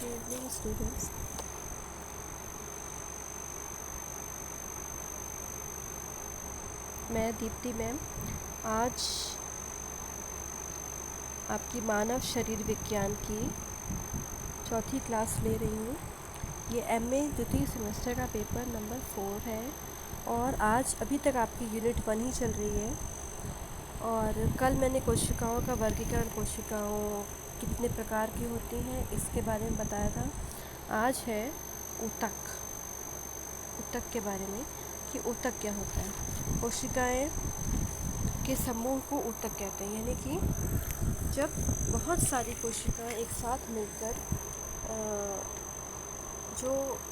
Good evening, students. मैं Deepti ma'am आज आपकी मानव शरीर विज्ञान की चौथी क्लास ले रही हूँ। ये एमए द्वितीय सेमेस्टर का पेपर नंबर 4 है और आज अभी तक आपकी यूनिट 1 ही चल रही है। और कल मैंने कोशिकाओं का वर्गीकरण, कोशिकाओं कितने प्रकार की होती हैं इसके बारे में बताया था। आज है ऊतक के बारे में कि ऊतक क्या होता है। कोशिकाएं के समूह को ऊतक कहते हैं, यानी कि जब बहुत सारी कोशिकाएं एक साथ मिलकर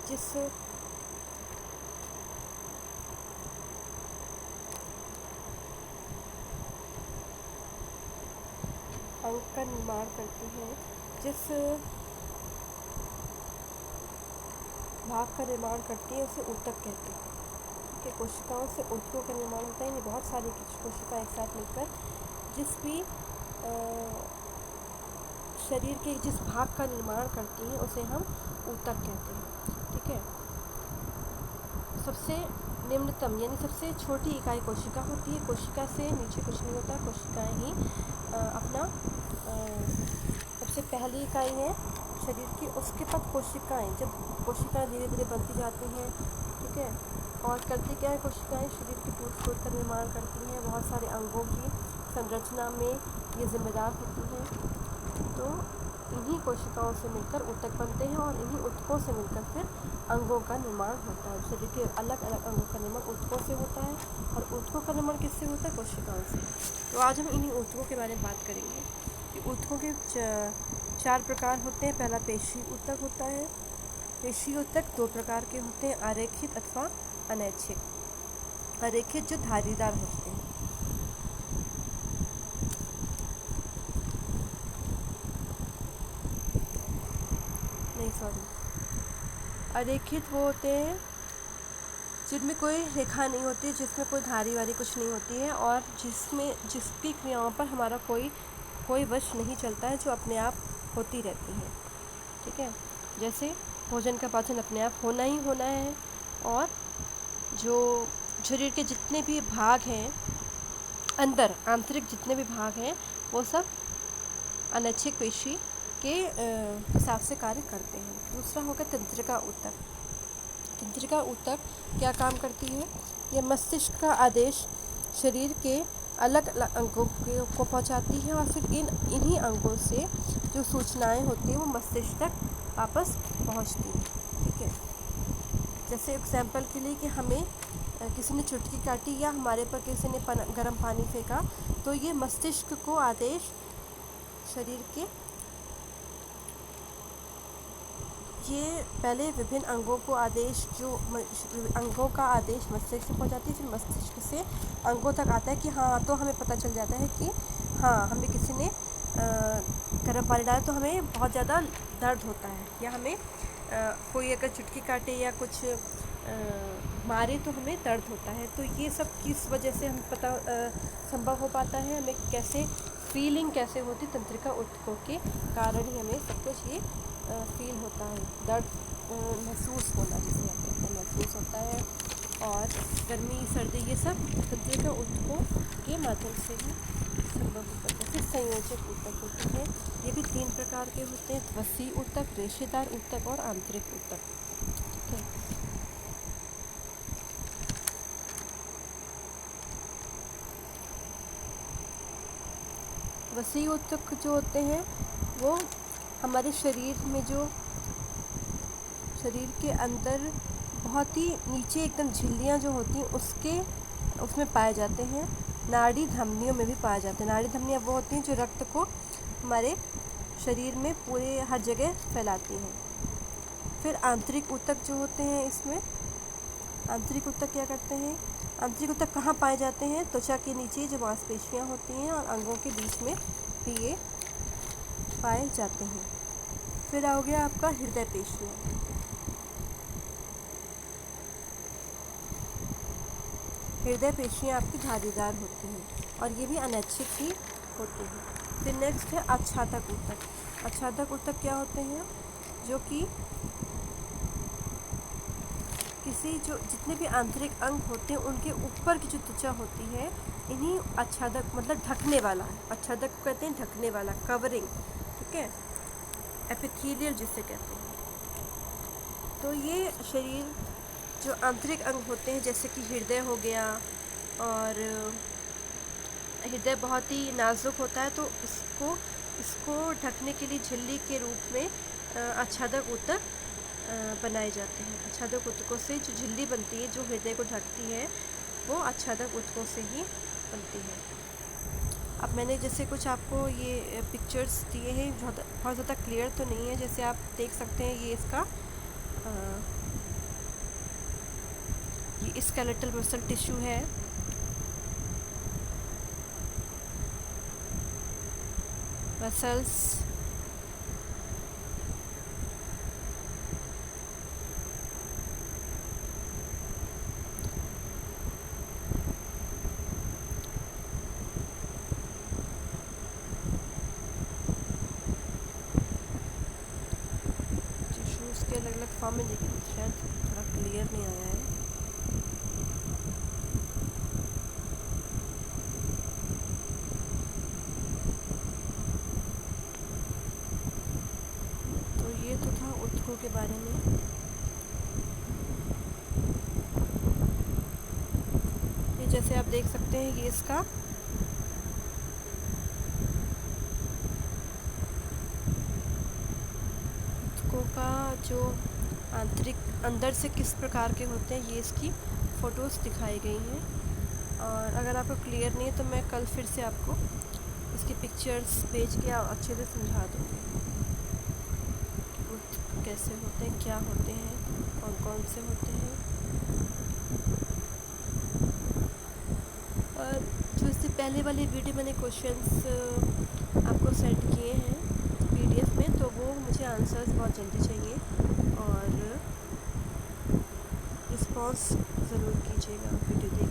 जिस अंग का निर्माण करती हैं, जिस भाग का निर्माण करती है उसे ऊतक कहते हैं। कि कोशिकाओं से ऊतकों का निर्माण होता है, बहुत सारी कोशिकाएं एक साथ मिलकर जिस भी शरीर के जिस भाग का निर्माण करती हैं उसे हम ऊतक कहते हैं। ठीक है। सबसे निम्नतम यानी सबसे छोटी इकाई कोशिका होती है। कोशिका से नीचे कुछ नहीं होता, कोशिकाएं ही अपना सबसे पहली इकाई है शरीर की। उसके बाद कोशिकाएं, जब कोशिकाएं धीरे धीरे बनती जाती हैं, ठीक है, और करती क्या है, कोशिकाएं शरीर की टूट फूट का निर्माण करती हैं, बहुत सारे अंगों की संरचना में ये जिम्मेदार होती हैं। तो इन्हीं कोशिकाओं से मिलकर ऊतक बनते हैं और इन्हीं ऊतकों से मिलकर फिर अंगों का निर्माण होता है। शरीर के अलग अलग अंगों का निर्माण ऊतकों से होता है और ऊतकों का निर्माण किससे होता है, कोशिकाओं से। तो आज हम इन्हीं ऊतकों के बारे में बात करेंगे कि ऊतकों के 4 प्रकार होते हैं। पहला पेशी ऊतक होता है। पेशी ऊतक 2 प्रकार के होते हैं, आरेखित अथवा अनैच्छिक। आरेखित जो धारीदार होते हैं, अरेखित वो होते हैं जिनमें कोई रेखा नहीं होती, जिसमें कोई धारी वारी कुछ नहीं होती है और जिसकी क्रियाओं पर हमारा कोई वश नहीं चलता है, जो अपने आप होती रहती है। ठीक है। जैसे भोजन का पाचन अपने आप होना ही होना है, और जो शरीर के जितने भी भाग हैं अंदर, आंतरिक जितने भी भाग हैं, वो सब अनैच्छिक पेशी के हिसाब से कार्य करते हैं। दूसरा होगा तंत्रिका ऊतक। तंत्रिका ऊतक क्या काम करती है, ये मस्तिष्क का आदेश शरीर के अलग अलग अंगों को पहुंचाती है और फिर इन्हीं अंगों से जो सूचनाएं होती हैं वो मस्तिष्क तक वापस पहुंचती हैं। ठीक है। जैसे एग्जाम्पल के लिए कि हमें किसी ने चुटकी काटी या हमारे पर किसी ने गर्म पानी फेंका, तो ये मस्तिष्क को आदेश शरीर के ये पहले विभिन्न अंगों को आदेश, जो अंगों का आदेश मस्तिष्क से पहुंचाती है, फिर मस्तिष्क से अंगों तक आता है कि हाँ, तो हमें पता चल जाता है कि हाँ, हमें किसी ने गर्म पानी डाला तो हमें बहुत ज़्यादा दर्द होता है, या हमें कोई अगर चुटकी काटे या कुछ मारे तो हमें दर्द होता है। तो ये सब किस वजह से हमें पता संभव हो पाता है, हमें कैसे फीलिंग कैसे होती, तंत्रिका ऊतकों के कारण ही हमें सब कुछ ये फील होता है, दर्द महसूस होना जिसे हम कहते हैं, महसूस होता है। और गर्मी सर्दी ये सब तंत्रिका ऊतकों के माध्यम से ही संभव होता है। फिर संयोजक ऊतक होते हैं, ये भी 3 प्रकार के होते हैं, वसी ऊतक, रेशेदार ऊतक और आंतरिक ऊतक। ठीक है। वसी ऊतक जो होते हैं वो हमारे शरीर में, जो शरीर के अंदर बहुत ही नीचे एकदम झिल्लियाँ जो होती हैं उसमें पाए जाते हैं। नाड़ी धमनियों में भी पाए जाते हैं। नाड़ी धमनियाँ वो होती हैं जो रक्त को हमारे शरीर में पूरे हर जगह फैलाती हैं। फिर आंतरिक ऊतक जो होते हैं, इसमें आंतरिक ऊतक क्या करते हैं, आंतरिक ऊतक कहाँ पाए जाते हैं, त्वचा के नीचे जो मांसपेशियाँ होती हैं और अंगों के बीच में भी ये पाए जाते हैं। फिर आ गया आपका हृदय पेशियाँ। हृदय पेशियाँ आपकी धारीदार होती हैं और ये भी अनैच्छिक ही होती हैं। फिर नेक्स्ट है आच्छादक ऊतक। आच्छादक ऊतक क्या होते हैं, जो कि किसी जो जितने भी आंतरिक अंग होते हैं उनके ऊपर की जो त्वचा होती है, इन्हीं आच्छादक मतलब ढकने वाला है। आच्छादक को कहते हैं ढकने वाला, कवरिंग, ठीक है, एपिथेलियल जिसे कहते हैं। तो ये शरीर जो आंतरिक अंग होते हैं जैसे कि हृदय हो गया, और हृदय बहुत ही नाजुक होता है, तो इसको ढकने के लिए झिल्ली के रूप में आच्छादक ऊतक बनाए जाते हैं। आच्छादक ऊतकों से जो झिल्ली बनती है जो हृदय को ढकती है, वो आच्छादक ऊतकों से ही बनती है। अब मैंने जैसे कुछ आपको ये पिक्चर्स दिए हैं, बहुत ज़्यादा क्लियर तो नहीं है, जैसे आप देख सकते हैं ये इसका ये स्केलेटल मसल टिश्यू है, मसल्स, टिश्यूज़ के अलग अलग फॉर्म में, लेकिन शायद थोड़ा क्लियर नहीं आया है। तो ये तो था ऊतकों के बारे में। ये जैसे आप देख सकते हैं ये इसका ऊतकों का जो आंतरिक अंदर से किस प्रकार के होते हैं, ये इसकी फ़ोटोज़ दिखाई गई हैं। और अगर आपको क्लियर नहीं है तो मैं कल फिर से आपको इसकी पिक्चर्स भेज के अच्छे से समझा दूँगी ऊतक कैसे होते हैं, क्या होते हैं, कौन कौन से होते हैं। और जो इससे पहले वाली वीडियो मैंने क्वेश्चंस आपको सेंड किए हैं PDF में, तो वो मुझे आंसर्स बहुत जल्दी चाहिए, और रिस्पॉन्स ज़रूर कीजिएगा वीडियो देख